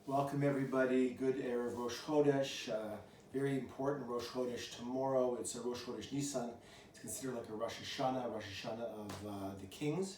Welcome everybody. Good Erev Rosh Chodesh. Very important Rosh Chodesh tomorrow. It's a Rosh Chodesh Nisan. It's considered like a Rosh Hashanah of the kings.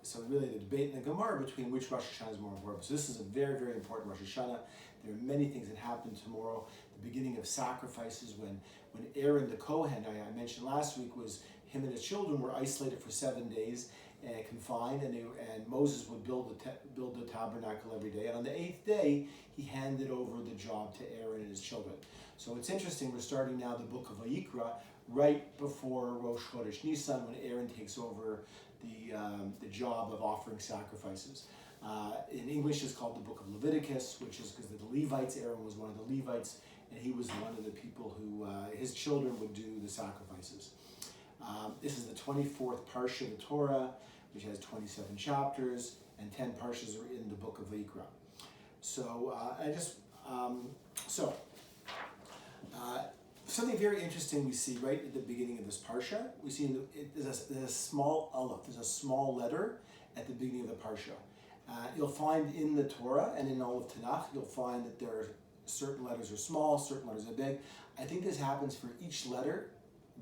So really the debate in the Gemara between which Rosh Hashanah is more important. So this is a very, very important Rosh Hashanah. There are many things that happen tomorrow. The beginning of sacrifices when Aaron the Kohen, I mentioned last week, was him and his children were isolated for 7 days, confined, and Moses would build the tabernacle every day. And on the 8th day, he handed over the job to Aaron and his children. So it's interesting. We're starting now the book of Vayikra right before Rosh Chodesh Nisan, when Aaron takes over the job of offering sacrifices. In English, it's called the book of Leviticus, which is because the Levites. Aaron was one of the Levites, and he was one of the people who his children would do the sacrifices. This is the 24th Parsha of the Torah, which has 27 chapters, and 10 Parshas are in the book of Vayikra. Something very interesting we see right at the beginning of this Parsha. We see there's a small Alef, there's a small letter at the beginning of the Parsha. You'll find in the Torah and in all of Tanakh, you'll find that there are certain letters are small, certain letters are big. I think this happens for each letter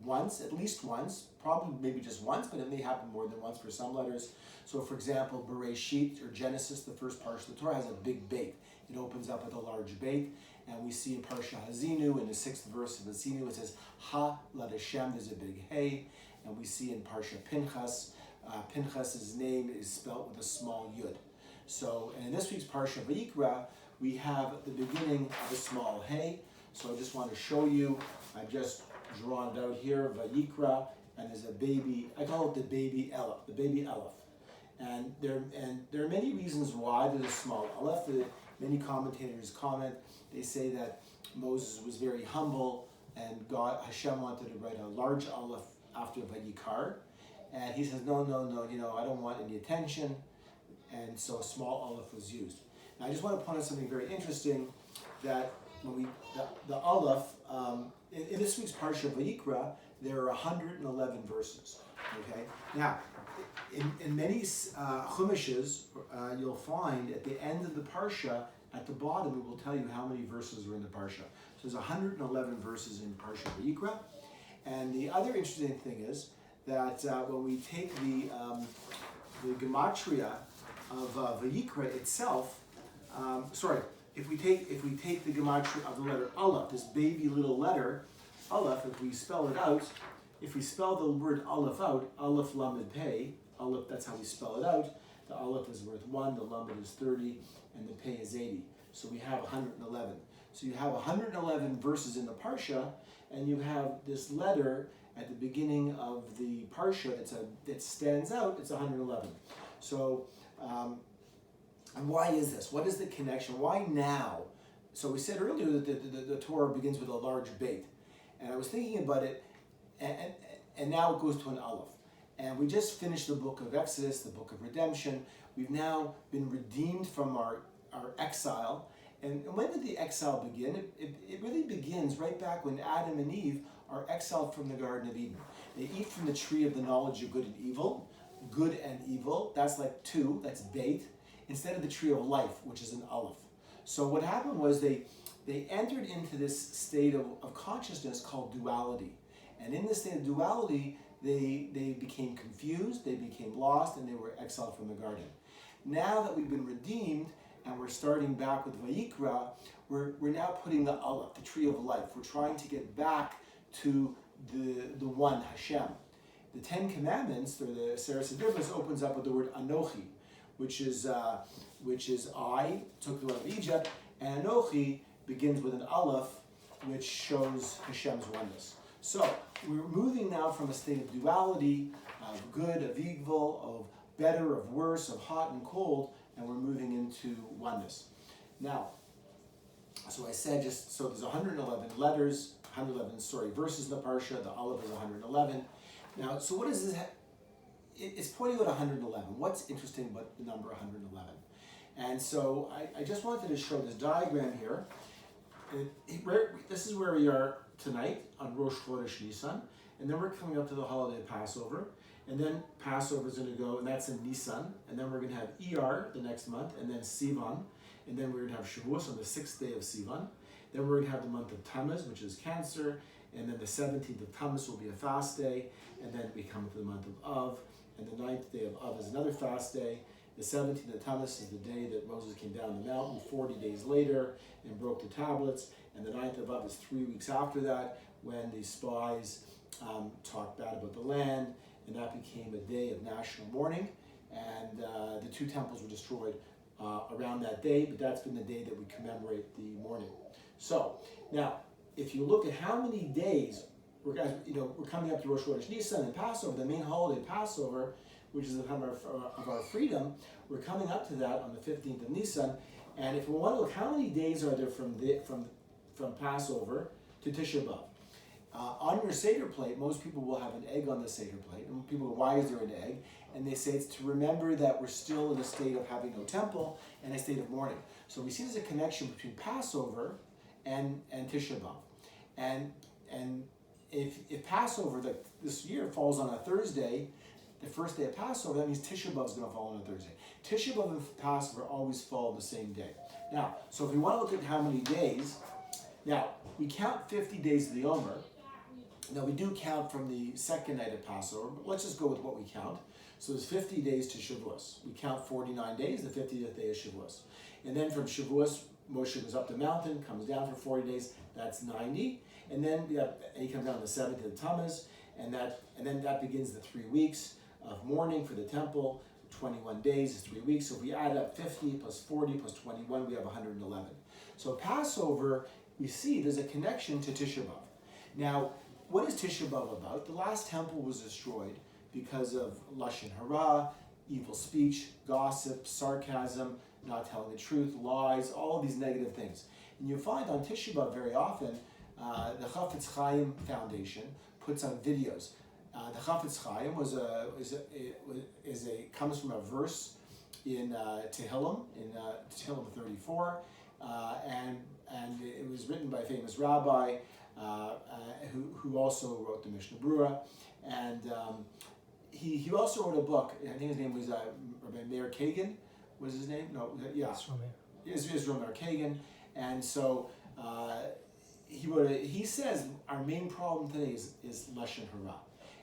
once, at least once, probably maybe just once, but it may happen more than once for some letters. So for example, Bereshit or Genesis, the first Parsha of the Torah, has a big beit. It opens up with a large beit. And we see in Parsha Hazinu, in the 6th verse of Hazinu, it says, Ha Lad Hashem, there's a big hey. And we see in Parsha Pinchas, Pinchas's name is spelt with a small yud. So, and in this week's Parsha Vayikra, we have the beginning of a small hey. So I just want to show you, I've just drawn it out here, Vayikra, and there's a baby, I call it the baby Alef. And there are many reasons why there's a small Alef. Many commentators comment, they say that Moses was very humble and Hashem wanted to write a large Alef after Vayikra. And he says, no, I don't want any attention. And so a small Alef was used. Now I just want to point out something very interesting, that when the Alef, in this week's Parsha Vayikra, there are 111 verses. Okay. Now, in many Chumashes, you'll find at the end of the Parsha, at the bottom, it will tell you how many verses are in the Parsha. So there's 111 verses in Parsha Vayikra. And the other interesting thing is that when we take the Gematria of Vayikra itself, if we take the Gematria of the letter Alef, this baby little letter, Alef, if we spell it out, if we spell the word Alef out, Alef Lamed Pei, Alef, that's how we spell it out. The Alef is worth 1, the Lamed is 30, and the Pei is 80. So we have 111. So you have 111 verses in the Parsha, and you have this letter at the beginning of the Parsha that stands out. It's 111. So, and why is this? What is the connection? Why now? So we said earlier that the Torah begins with a large beit. And I was thinking about it, and now it goes to an Alef. And we just finished the book of Exodus, the book of redemption. We've now been redeemed from our exile. And when did the exile begin? It really begins right back when Adam and Eve are exiled from the Garden of Eden. They eat from the tree of the knowledge of good and evil. That's like 2, that's beit, instead of the tree of life, which is an Alef. So what happened was they entered into this state of consciousness called duality. And in this state of duality, they became confused, they became lost, and they were exiled from the garden. Now that we've been redeemed, and we're starting back with Vayikra, we're now putting the Alef, the tree of life. We're trying to get back to the one, Hashem. The 10 Commandments, or the Seres Adibus, opens up with the word Anochi, which is I took you out of Egypt, and Anochi begins with an Alef, which shows Hashem's oneness. So we're moving now from a state of duality, of good, of evil, of better, of worse, of hot and cold, and we're moving into oneness. Now, so I said so there's 111 verses in the Parsha. The Alef is 111. Now, so what is this? It's pointing at 111. What's interesting about the number 111? And so I just wanted to show this diagram here. This is where we are tonight on Rosh Chodesh Nisan, and then we're coming up to the holiday of Passover. And then Passover is going to go, and that's in Nisan. And then we're going to have Iyar the next month, and then Sivan. And then we're going to have Shavuos on the 6th day of Sivan. Then we're going to have the month of Tammuz, which is Cancer. And then the 17th of Tammuz will be a fast day. And then we come to the month of Av. And the 9th day of Av is another fast day. The 17th of Tammuz is the day that Moses came down the mountain 40 days later and broke the tablets. And the 9th of Av is 3 weeks after that, when the spies talked bad about the land. And that became a day of national mourning. And the 2 temples were destroyed around that day, but that's been the day that we commemorate the mourning. So, now, if you look at how many days, we're coming up to Rosh Chodesh Nisan and Passover, the main holiday, Passover, which is the time of our freedom, we're coming up to that on the 15th of Nisan. And if we want to look, how many days are there from Passover to Tisha B'Av? On your Seder plate, most people will have an egg on the Seder plate. And people go, why is there an egg? And they say it's to remember that we're still in a state of having no temple and a state of mourning. So we see there's a connection between Passover and Tisha B'Av. And if Passover this year falls on a Thursday, the first day of Passover, that means Tisha B'Av is going to fall on a Thursday. Tisha B'Av and Passover always fall on the same day. Now, so if we want to look at how many days, now we count 50 days of the Omer. Now we do count from the second night of Passover, but let's just go with what we count. So there's 50 days to Shavuos. We count 49 days, the 50th day is Shavuos. And then from Shavuos, Moshe goes up the mountain, comes down for 40 days, that's 90. And then he comes down the 7th of Tammuz, and then that begins the 3 weeks of mourning for the temple. 21 days is 3 weeks. So if we add up 50 plus 40 plus 21, we have 111. So Passover, we see there's a connection to Tisha B'Av. Now, what is Tisha B'Av about? The last temple was destroyed because of Lashon Hara, evil speech, gossip, sarcasm, not telling the truth, lies, all of these negative things. And you find on Tisha B'Av very often, the Chafetz Chaim Foundation puts on videos. The Chafetz Chaim comes from a verse in Tehillim, in Tehillim 34, and it was written by a famous rabbi who also wrote the Mishnah Berurah, and he also wrote a book. I think his name was Rabbi Meir Kagan. Was his name? No, yeah, Israel Meir Kagan, and so. He says our main problem today is Lashon Hara.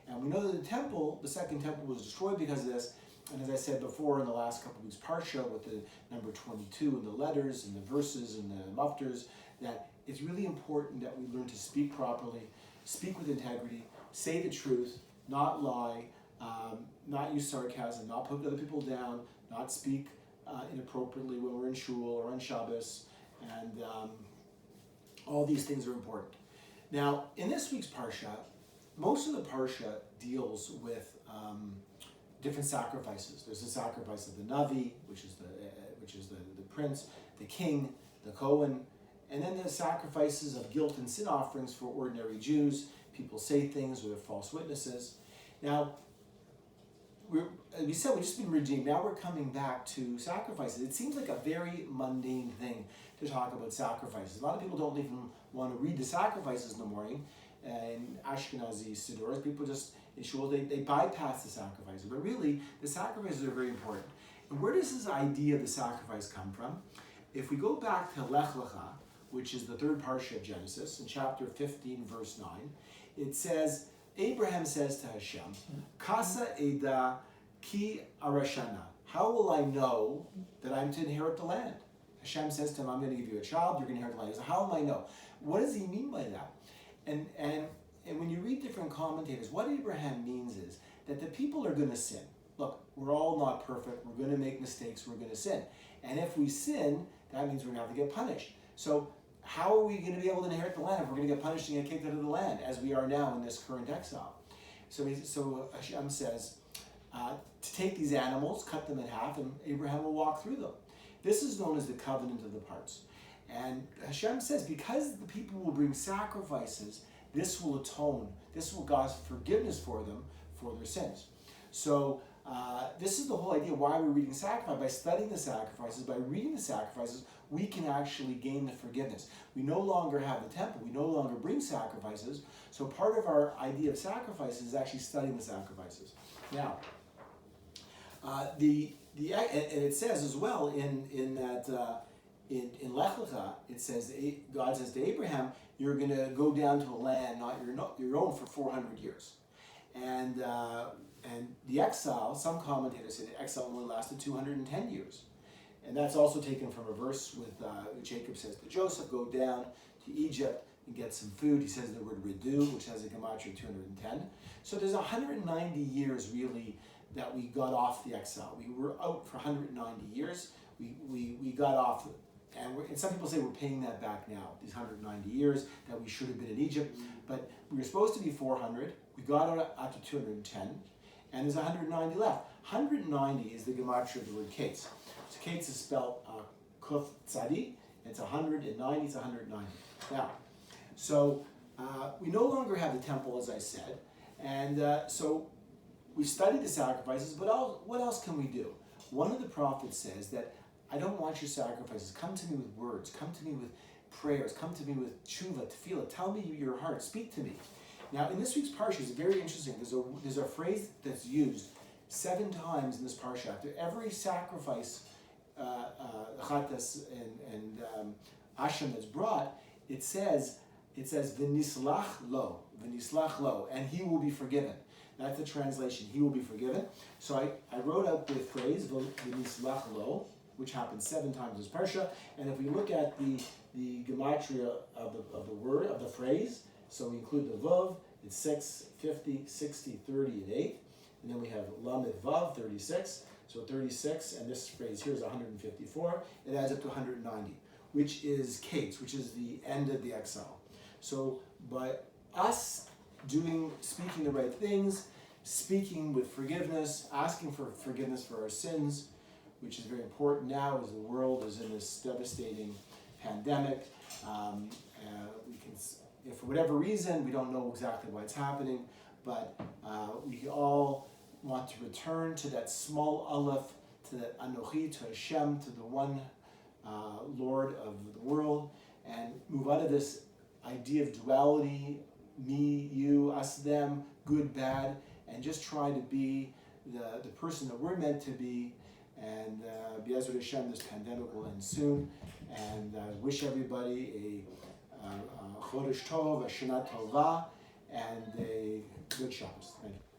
And we know that the second temple was destroyed because of this. And as I said before in the last couple of weeks, Parsha with the number 22 and the letters and the verses and the mufters, that it's really important that we learn to speak properly, speak with integrity, say the truth, not lie, not use sarcasm, not put other people down, not speak inappropriately when we're in shul or on Shabbos, and all these things are important. Now, in this week's Parsha, most of the Parsha deals with different sacrifices. There's the sacrifice of the Navi, which is the prince, the king, the Kohen, and then the sacrifices of guilt and sin offerings for ordinary Jews. People say things or they're false witnesses. Now, we've just been redeemed. Now we're coming back to sacrifices. It seems like a very mundane thing to talk about sacrifices. A lot of people don't even want to read the sacrifices in the morning. And Ashkenazi Sidduros, people just, in shul, they bypass the sacrifices. But really, the sacrifices are very important. And where does this idea of the sacrifice come from? If we go back to Lech Lecha, which is the third Parsha of Genesis, in chapter 15, verse 9, it says, Abraham says to Hashem, Kasa Eda Ki Arashana. How will I know that I'm to inherit the land? Hashem says to him, I'm going to give you a child, you're going to inherit the land. He says, how am I know? What does he mean by that? And when you read different commentators, what Abraham means is that the people are going to sin. Look, we're all not perfect. We're going to make mistakes. We're going to sin. And if we sin, that means we're going to have to get punished. So how are we going to be able to inherit the land if we're going to get punished and get kicked out of the land, as we are now in this current exile? So Hashem says to take these animals, cut them in half, and Abraham will walk through them. This is known as the covenant of the parts. And Hashem says, because the people will bring sacrifices, this will atone. This will cause forgiveness for them for their sins. So this is the whole idea why we're reading sacrifice. By studying the sacrifices, by reading the sacrifices, we can actually gain the forgiveness. We no longer have the temple. We no longer bring sacrifices. So part of our idea of sacrifices is actually studying the sacrifices. Now, and it says as well in that in Lech Lecha, it says God says to Abraham, "You're going to go down to a land not your own for 400 years," and the exile. Some commentators say the exile only lasted 210 years, and that's also taken from a verse with Jacob says to Joseph, "Go down to Egypt and get some food." He says the word redu, which has a Gematria 210. So there's 190 years really that we got off the exile. We were out for 190 years. We got off, and some people say we're paying that back now, these 190 years that we should have been in Egypt. But we were supposed to be 400. We got out after 210, and there's 190 left. 190 is the Gematria of the word Kates. So Kates is spelled Kuf Tzadi. It's 190, it's 190. Now, so we no longer have the temple, as I said, and so we studied the sacrifices, but what else can we do? One of the prophets says that I don't want your sacrifices. Come to me with words. Come to me with prayers. Come to me with tshuva, tefillah. Tell me your heart. Speak to me. Now, in this week's Parsha, it's very interesting. There's a phrase that's used 7 times in this Parsha. After every sacrifice, chatas and asham that's brought, it says v'nislach lo, and he will be forgiven. That's the translation. He will be forgiven. So I wrote out the phrase v'nislach lo, which happens 7 times in this parsha. And if we look at the gematria of the word of the phrase, so we include the vav, it's 6, 50, 60, 30, and 8, and then we have lamed vav, 36. So 36, and this phrase here is 154. It adds up to 190, which is Kates, which is the end of the exile. So by us speaking the right things, speaking with forgiveness, asking for forgiveness for our sins, which is very important now as the world is in this devastating pandemic. We can, if for whatever reason, we don't know exactly why it's happening, but we all want to return to that small Alef, to that Anochi, to Hashem, to the one Lord of the world, and move out of this idea of duality, me, you, us, them, good, bad, and just try to be the person that we're meant to be. And B'ezrat Hashem, this pandemic will end soon. And wish everybody a Chodesh Tov, a Shana Tova, and a good Shabbos. Thank you.